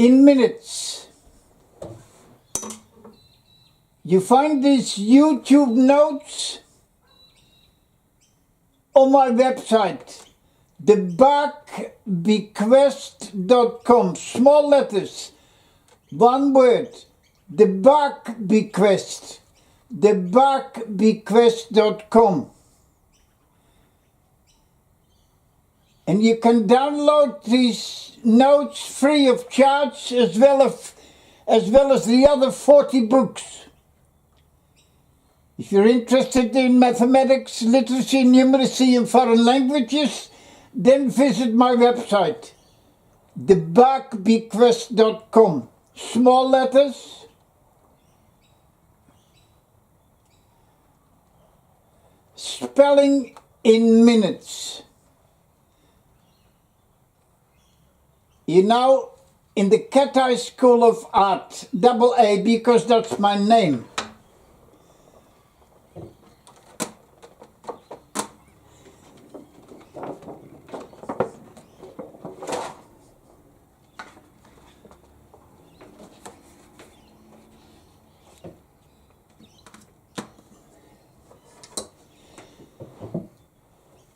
in minutes. You find these YouTube notes on my website, thebarkbequest.com, small letters, one word, thebarkbequest.com. And you can download these notes free of charge, as well as the other 40 books. If you're interested in mathematics, literacy, numeracy and foreign languages, then visit my website, thebarkbequest.com. Small letters, spelling in minutes. You're now in the Cat-Eye School of Art, double A, because that's my name.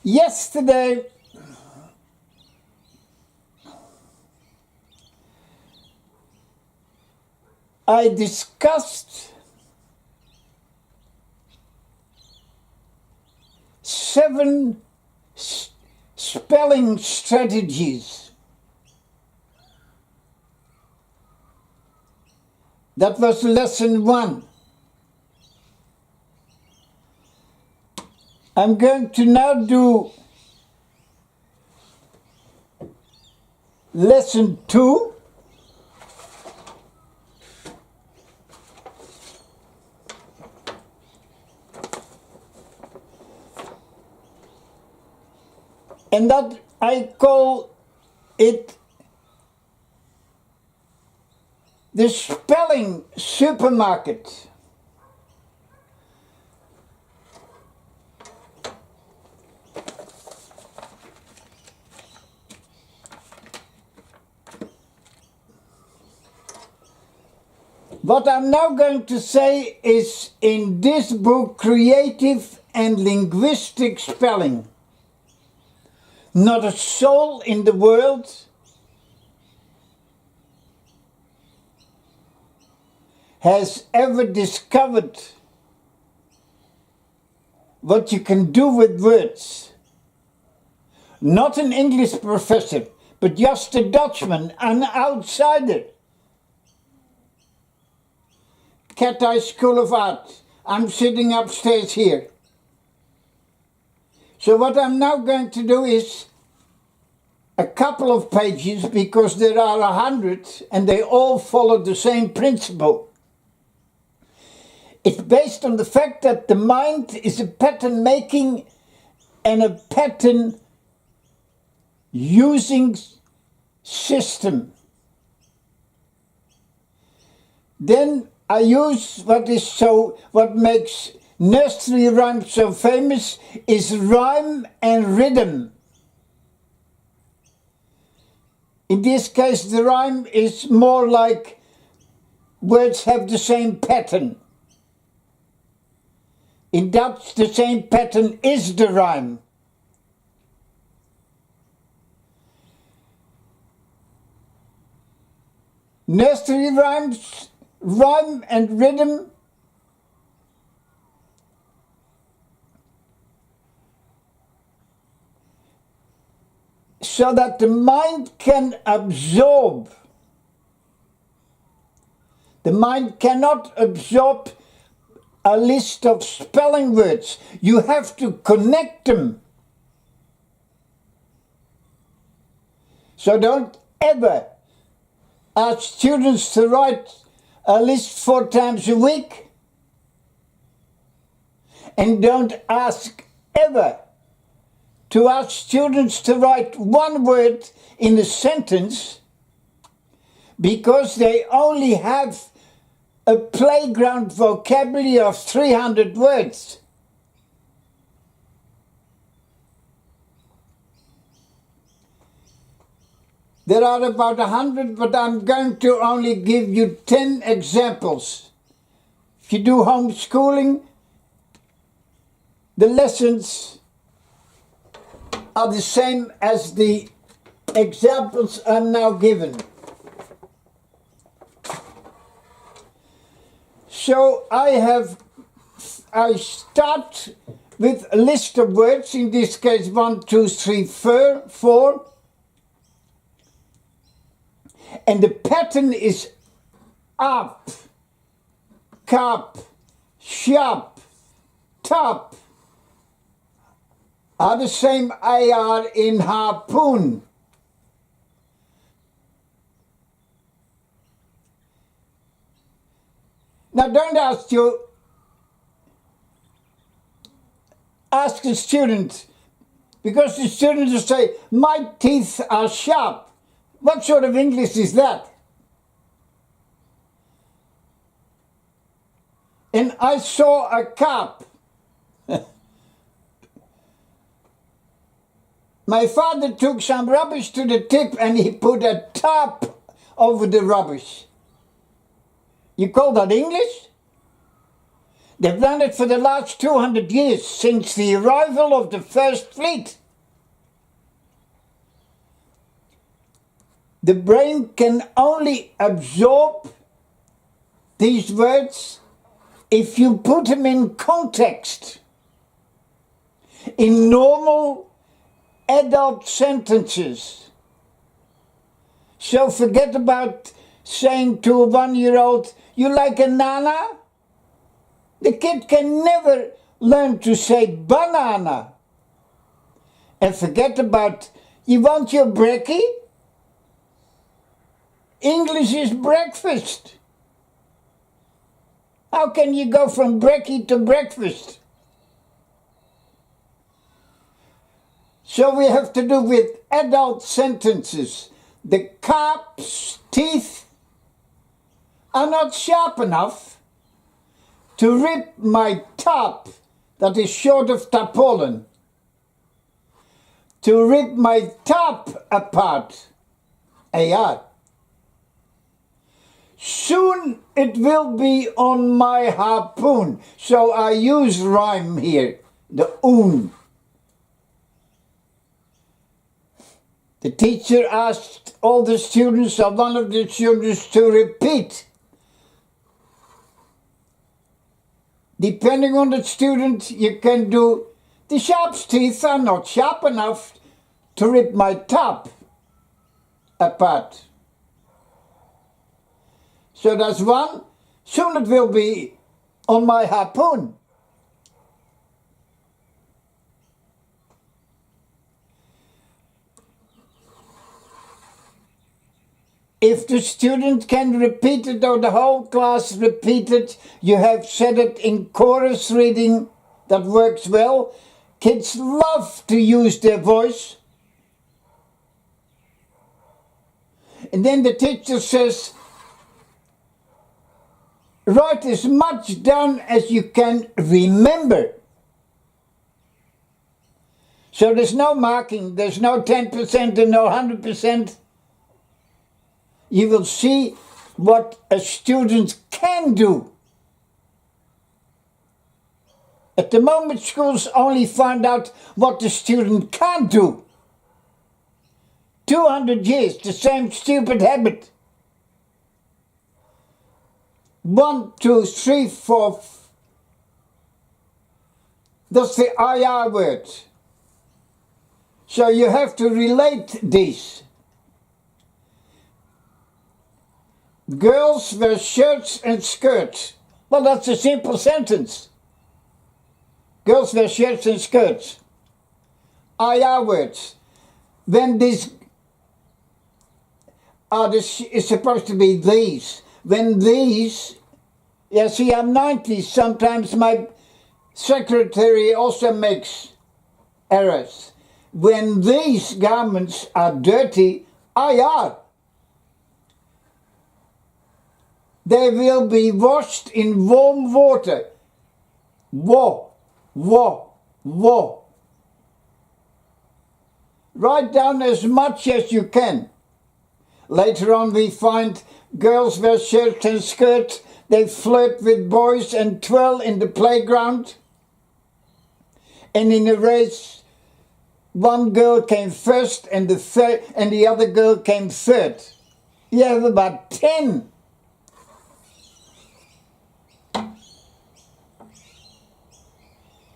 Yesterday, I discussed 7 spelling strategies. That was lesson 1. I'm going to now do lesson 2. And that I call it the spelling supermarket. What I'm now going to say is in this book, Creative and Linguistic Spelling. Not a soul in the world has ever discovered what you can do with words. Not an English professor, but just a Dutchman, an outsider. Cat-Eye School of Art. I'm sitting upstairs here. So what I'm now going to do is a couple of pages, because there are 100 and they all follow the same principle. It's based on the fact that the mind is a pattern making and a pattern using system. Then I use what makes nursery rhyme so famous is rhyme and rhythm. In this case, the rhyme is more like words have the same pattern. In Dutch, the same pattern is the rhyme. Nursery rhymes, rhyme and rhythm so that the mind can absorb. The mind cannot absorb a list of spelling words. You have to connect them. So don't ever ask students to write a list 4 times a week. And don't ask ever to ask students to write 1 word in a sentence, because they only have a playground vocabulary of 300 words. There are about 100, but I'm going to only give you 10 examples. If you do homeschooling, the lessons are the same as the examples I'm now given. So I start with a list of words, in this case 1, 2, 3, 4. And the pattern is up, cup, shop, top. Are the same AR in harpoon. Now don't ask the student, because the student will say, my teeth are sharp. What sort of English is that? And I saw a cup. My father took some rubbish to the tip and he put a top over the rubbish. You call that English? They've done it for the last 200 years, since the arrival of the first fleet. The brain can only absorb these words if you put them in context, in normal adult sentences. So forget about saying to a 1-year-old, you like a nana? The kid can never learn to say banana. And forget about, you want your brekkie? English is breakfast. How can you go from brekkie to breakfast? So we have to do with adult sentences. The cup's teeth are not sharp enough to rip my top that is short of tarpaulin, to rip my top apart. AR. Soon it will be on my harpoon. So I use rhyme here, the oon. The teacher asked all the students, or one of the students, to repeat. Depending on the student, you can do, the sharp's teeth are not sharp enough to rip my top apart. So that's one. Soon it will be on my harpoon. If the student can repeat it, or the whole class repeat it, you have said it in chorus reading, that works well. Kids love to use their voice. And then the teacher says, write as much down as you can remember. So there's no marking, there's no 10% and no 100%. You will see what a student can do. At the moment, schools only find out what the student can't do. 200 years, the same stupid habit. 1, 2, 3, 4. That's the IR word. So you have to relate these. Girls wear shirts and skirts. Well, that's a simple sentence. Girls wear shirts and skirts. IR words. When this is supposed to be these. When these, yeah, see, I'm 90. Sometimes my secretary also makes errors. When these garments are dirty, IR. They will be washed in warm water. Wo, wo, wo. Write down as much as you can. Later on we find girls wear shirts and skirts, they flirt with boys and twirl in the playground. And in a race, one girl came first and the other girl came third. You have about 10.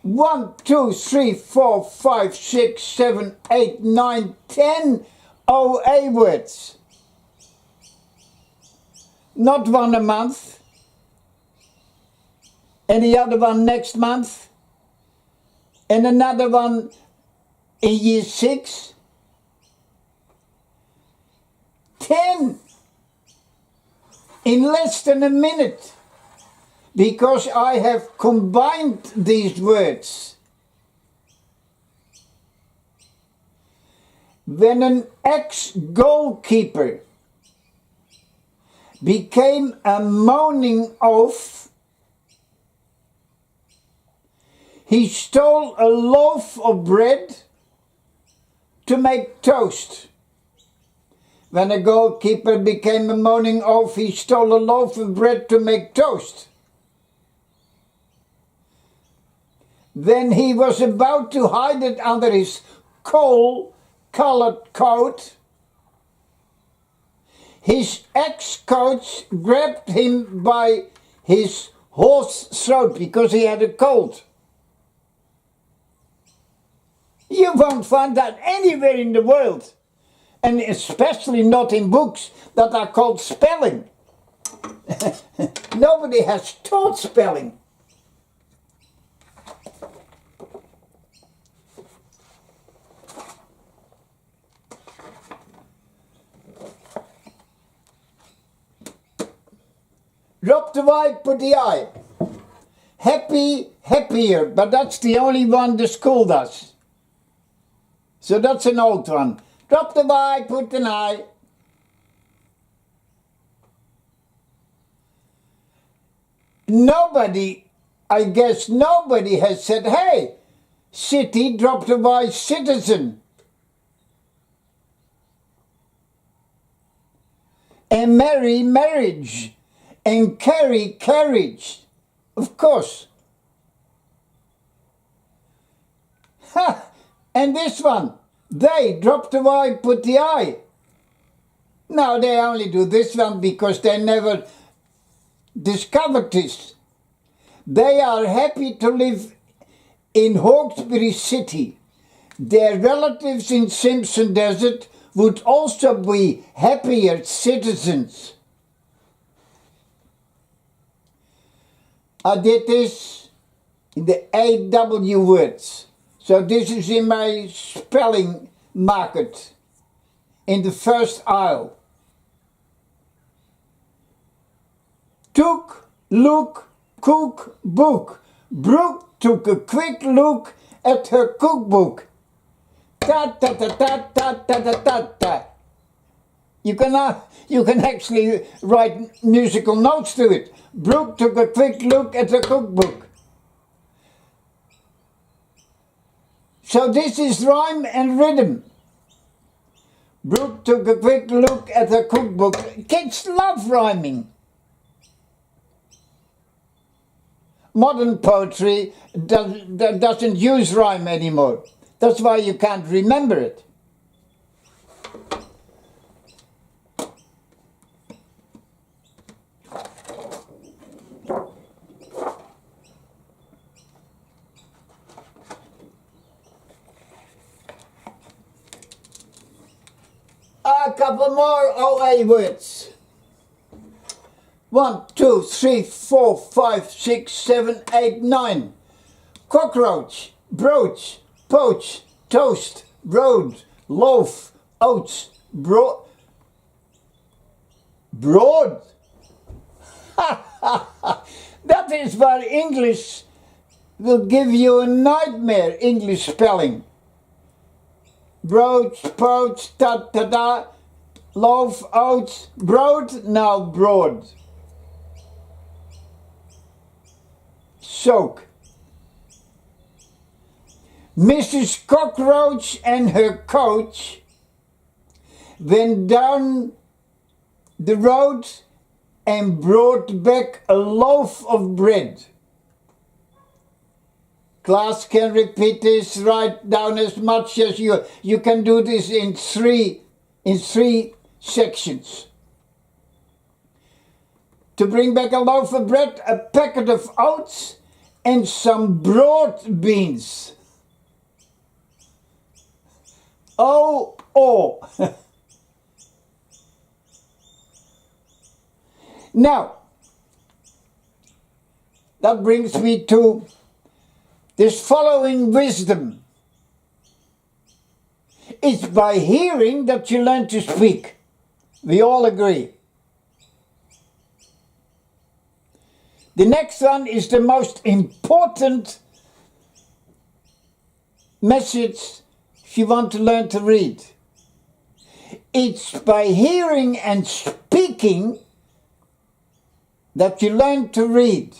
One, two, three, four, five, 6, 7, 8, 9, 10 OA words. Not one a month. And the other one next month. And another one in year 6. 10 in less than a minute. Because I have combined these words. When an ex-goalkeeper became a moaning oaf, he stole a loaf of bread to make toast. When a goalkeeper became a moaning oaf, he stole a loaf of bread to make toast. When he was about to hide it under his coal-colored coat, his ex-coach grabbed him by his horse throat because he had a cold. You won't find that anywhere in the world, and especially not in books that are called spelling. Nobody has taught spelling. Drop the Y, put the I. Happy, happier, but that's the only one the school does. So that's an old one. Drop the Y, put an I. Nobody, I guess nobody has said, hey, city, drop the Y, citizen. And marry, marriage. And carry, carriage. Of course. Ha! And this one. They drop the Y, put the I. No, they only do this one because they never discovered this. They are happy to live in Hawkesbury City. Their relatives in Simpson Desert would also be happier citizens. I did this in the AW words. So this is in my spelling market in the first aisle. Took, look, cook, book. Brooke took a quick look at her cookbook. Ta ta ta ta ta ta ta ta ta. You can actually write musical notes to it. Brooke took a quick look at the cookbook. So this is rhyme and rhythm. Brooke took a quick look at the cookbook. Kids love rhyming. Modern poetry doesn't use rhyme anymore. That's why you can't remember it. A couple more OA words. 1, 2, 3, 4, 5, 6, 7, 8, 9. Cockroach, brooch, poach, toast, road, loaf, oats, broad. That is where English will give you a nightmare, English spelling. Broach, poach, ta-ta-da, loaf, oats, broad, now broad. Soak. Mrs. Cockroach and her coach went down the road and brought back a loaf of bread. Class can repeat this, write down as much as you can do this in three sections. To bring back a loaf of bread, a packet of oats, and some broad beans. Oh. Now, that brings me to this following wisdom. It's by hearing that you learn to speak. We all agree. The next one is the most important message if you want to learn to read. It's by hearing and speaking that you learn to read.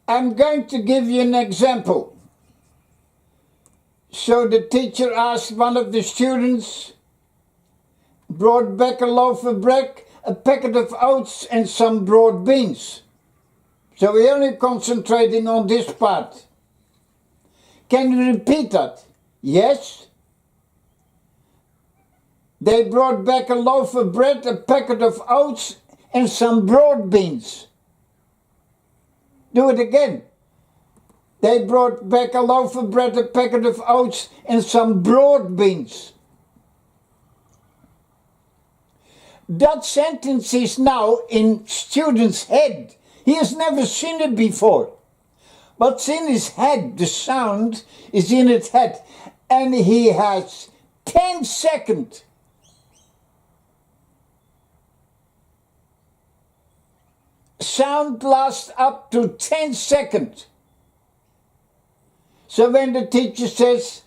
I'm going to give you an example. So the teacher asked one of the students, brought back a loaf of bread, a packet of oats and some broad beans. So we're only concentrating on this part. Can you repeat that? Yes. They brought back a loaf of bread, a packet of oats and some broad beans. Do it again. They brought back a loaf of bread, a packet of oats and some broad beans. That sentence is now in student's head. He has never seen it before. But in his head, the sound is in his head. And he has 10 seconds. Sound lasts up to 10 seconds. So when the teacher says,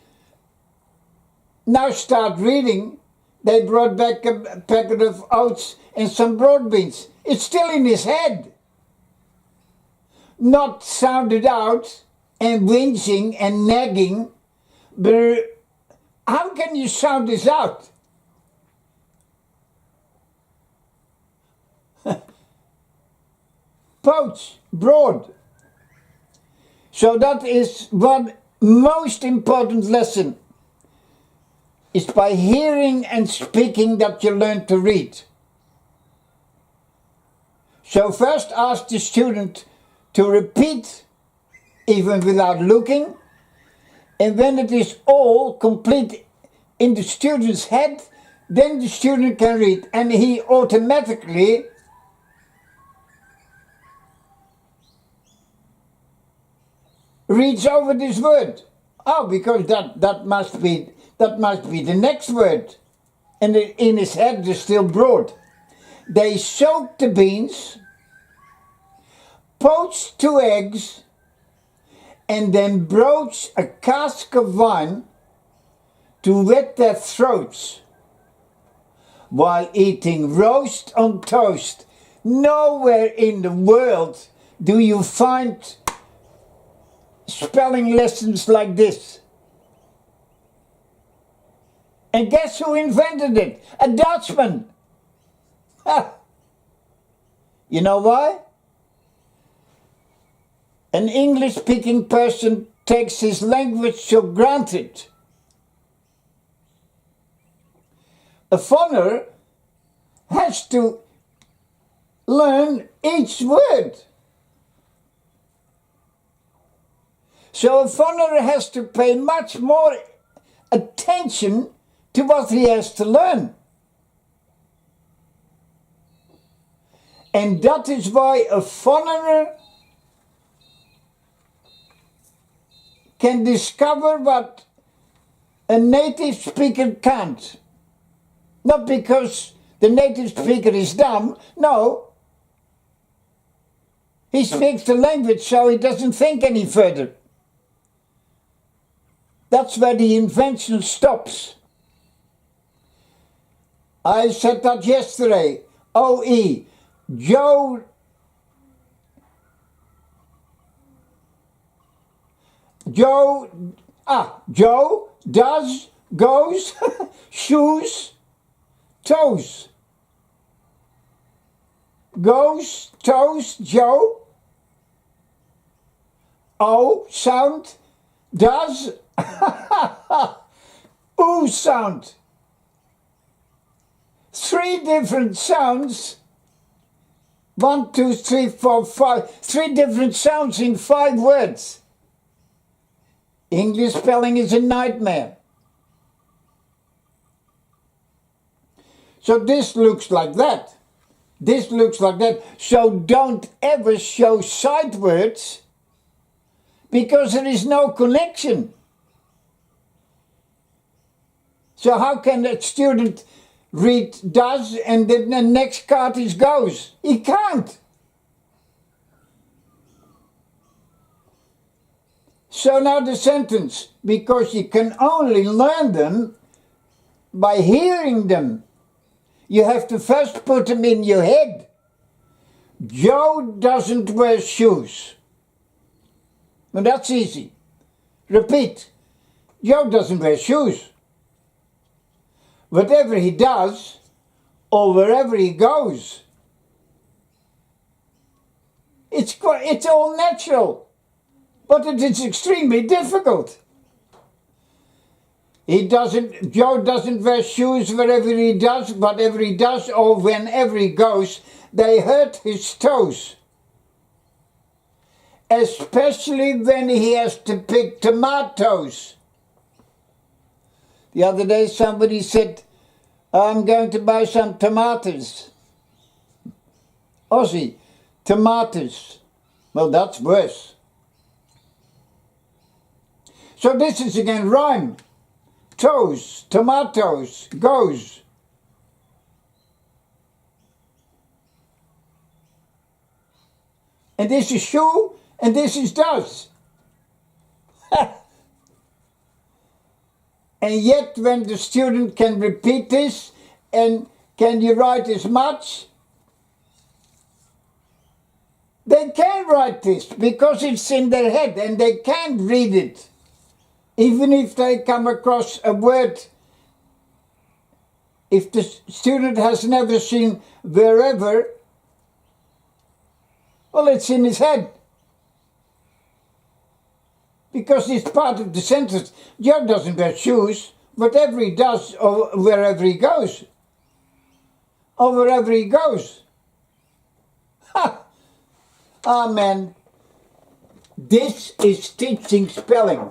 now start reading, they brought back a packet of oats and some broad beans. It's still in his head. Not sounded out and whinging and nagging, but how can you sound this out? Poach, broad. So that is one most important lesson. It's by hearing and speaking that you learn to read. So first ask the student to repeat, even without looking, and when it is all complete in the student's head, then the student can read, and he automatically reads over this word. Oh, because that must be the next word. And in his head is still broad. They soaked the beans, poached 2 eggs, and then broached a cask of wine to wet their throats while eating roast on toast. Nowhere in the world do you find spelling lessons like this. And guess who invented it? A Dutchman. Ha. You know why? An English-speaking person takes his language for granted. A foreigner has to learn each word. So a foreigner has to pay much more attention to what he has to learn. And that is why a foreigner can discover what a native speaker can't. Not because the native speaker is dumb, no. He speaks the language so he doesn't think any further. That's where the invention stops. I said that yesterday. OE. Joe Joe does, goes, shoes, toes. Goes, toes, Joe. O sound, does, oo sound. 3 different sounds. 1, 2, 3, 4, 5. 3 different sounds in 5 words. English spelling is a nightmare. So this looks like that. This looks like that. So don't ever show sight words because there is no connection. So how can a student read does and then the next card is goes? He can't. So now the sentence, because you can only learn them by hearing them. You have to first put them in your head. Joe doesn't wear shoes. Well, that's easy. Repeat. Joe doesn't wear shoes. Whatever he does, or wherever he goes, it's all natural. But it is extremely difficult. Joe doesn't wear shoes wherever he does, whatever he does, or whenever he goes, they hurt his toes. Especially when he has to pick tomatoes. The other day somebody said, I'm going to buy some tomatoes. Aussie, tomatoes. Well, that's worse. So this is again rhyme. Toes, tomatoes, goes. And this is shoe, and this is does. And yet when the student can repeat this, and can you write as much? They can write this because it's in their head and they can read it. Even if they come across a word, if the student has never seen wherever, well, it's in his head. Because it's part of the sentence. Joe doesn't wear shoes, whatever he does, or wherever he goes. Or wherever he goes. Ha! Amen. This is teaching spelling.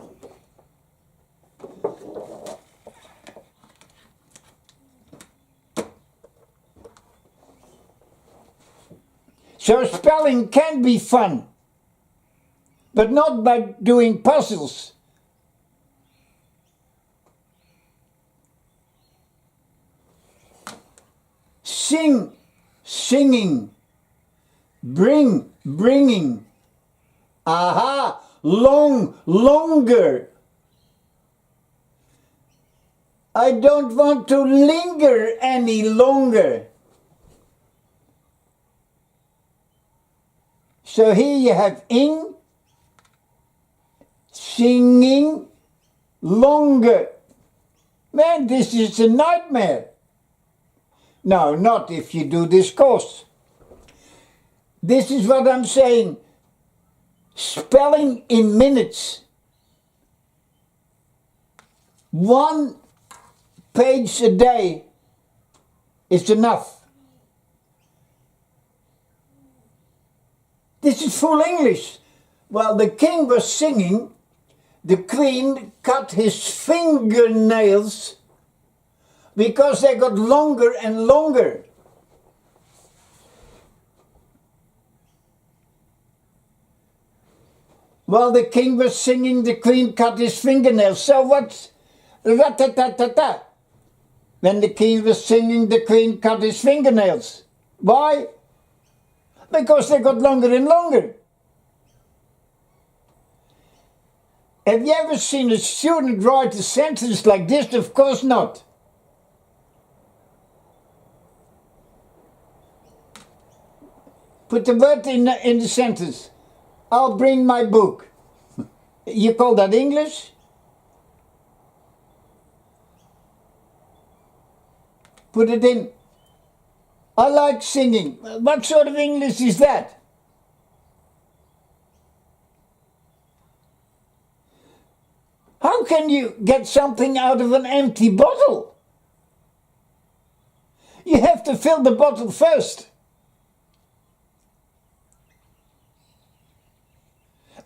So spelling can be fun, but not by doing puzzles. Sing, singing. Bring, bringing. Aha, long, longer. I don't want to linger any longer. So here you have ing, singing, longer. Man, this is a nightmare. No, not if you do this course. This is what I'm saying. Spelling in minutes. 1 page a day is enough. This is full English. While the king was singing, the queen cut his fingernails because they got longer and longer. While the king was singing, the queen cut his fingernails. So what's rat-ta-ta-ta-ta? When the king was singing, the queen cut his fingernails. Why? Because they got longer and longer. Have you ever seen a student write a sentence like this? Of course not. Put the word in the sentence. I'll bring my book. You call that English? Put it in. I like singing. What sort of English is that? How can you get something out of an empty bottle? You have to fill the bottle first.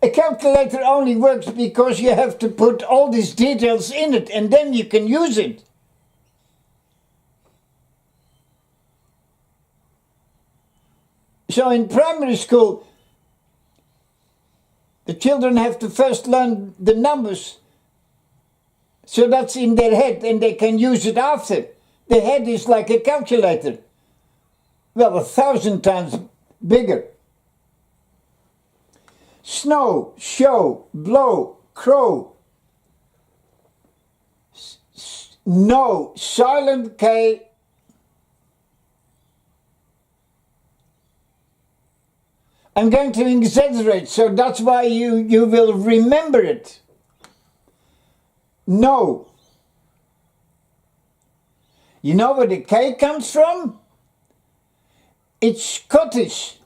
A calculator only works because you have to put all these details in it and then you can use it. So in primary school, the children have to first learn the numbers, so that's in their head and they can use it after. The head is like a calculator. Well, 1,000 times bigger. Snow, show, blow, crow. No, silent K. I'm going to exaggerate, so that's why you will remember it. No. You know where the K comes from? It's Scottish.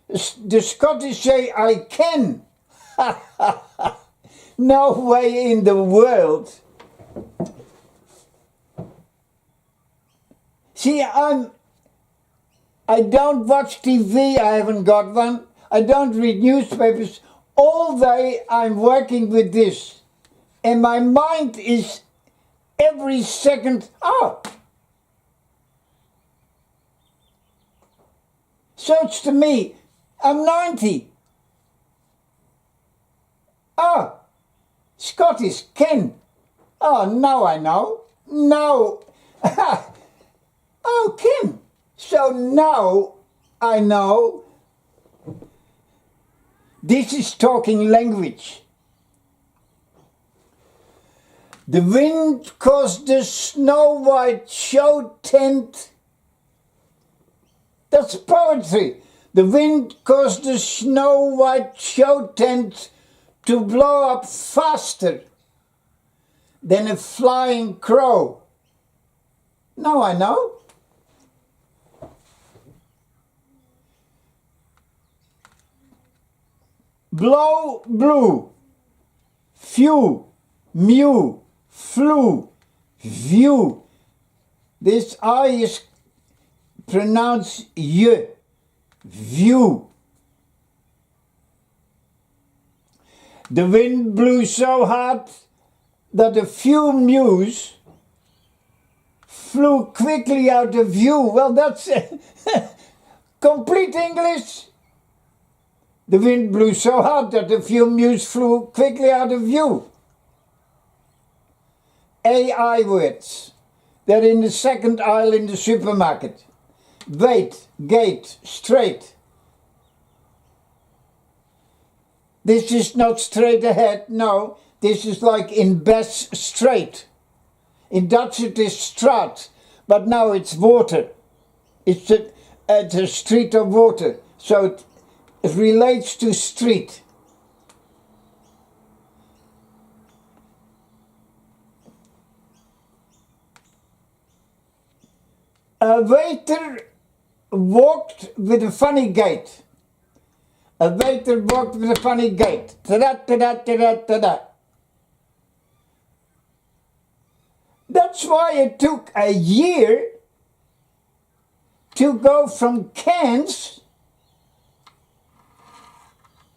The Scottish say, I can. No way in the world. See, I don't watch TV, I haven't got one. I don't read newspapers. All day I'm working with this. And my mind is every second, So it's to me, I'm 90. Scottish, Ken. Now I know. Now, Ken. So now I know. This is talking language. The wind caused the snow white show tent. That's poetry. The wind caused the snow white show tent to blow up faster than a flying crow. Now I know. Blow, blew. Few, mew, flew, view. This I is pronounced je, view. The wind blew so hard that a few mews flew quickly out of view. Well, that's complete English. The wind blew so hard that a few mews flew quickly out of view. AI words. They're in the second aisle in the supermarket. Wait, gate, straight. This is not straight ahead, no. This is like in best straight. In Dutch it is straat, but now it's water. It's a street of water, so it relates to street. A waiter walked with a funny gait. A waiter walked with a funny gait. Ta-da, ta-da, ta-da, ta-da. That's why it took a year to go from Cairns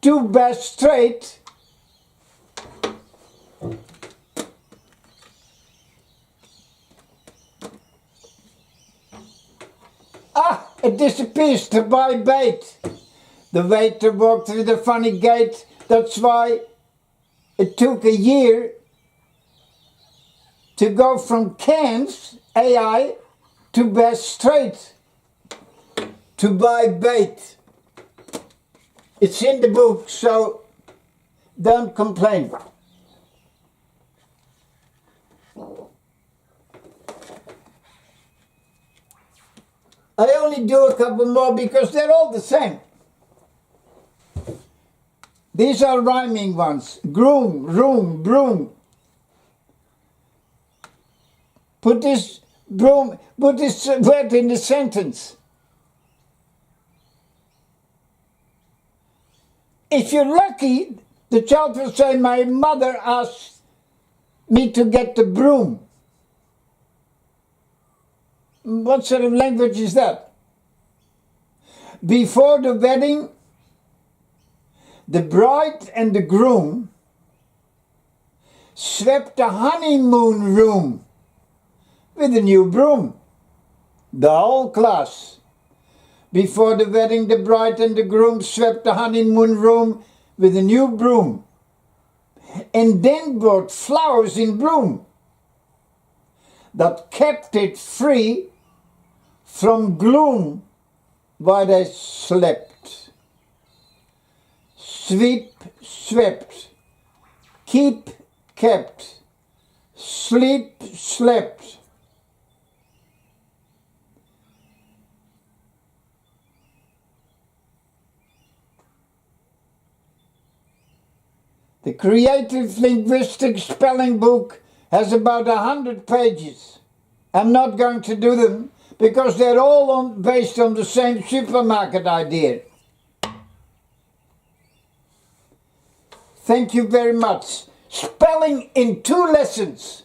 to Bass Strait. It disappears to buy bait. The waiter walked with a funny gait. That's why it took a year to go from Cairns, AI, to Bass Strait to buy bait. It's in the book, so don't complain. I only do a couple more because they're all the same. These are rhyming ones. Groom, room, broom. Put this word in the sentence. If you're lucky, the child will say, my mother asked me to get the broom. What sort of language is that? Before the wedding, the bride and the groom swept the honeymoon room with a new broom. The whole class. Before the wedding, the bride and the groom swept the honeymoon room with a new broom, and then brought flowers in bloom that kept it free from gloom while they slept. Sweep, swept, keep, kept, sleep, slept. The Creative Linguistics Spelling Book has about 100 pages. I'm not going to do them because they're all based on the same supermarket idea. Thank you very much. Spelling in 2 lessons.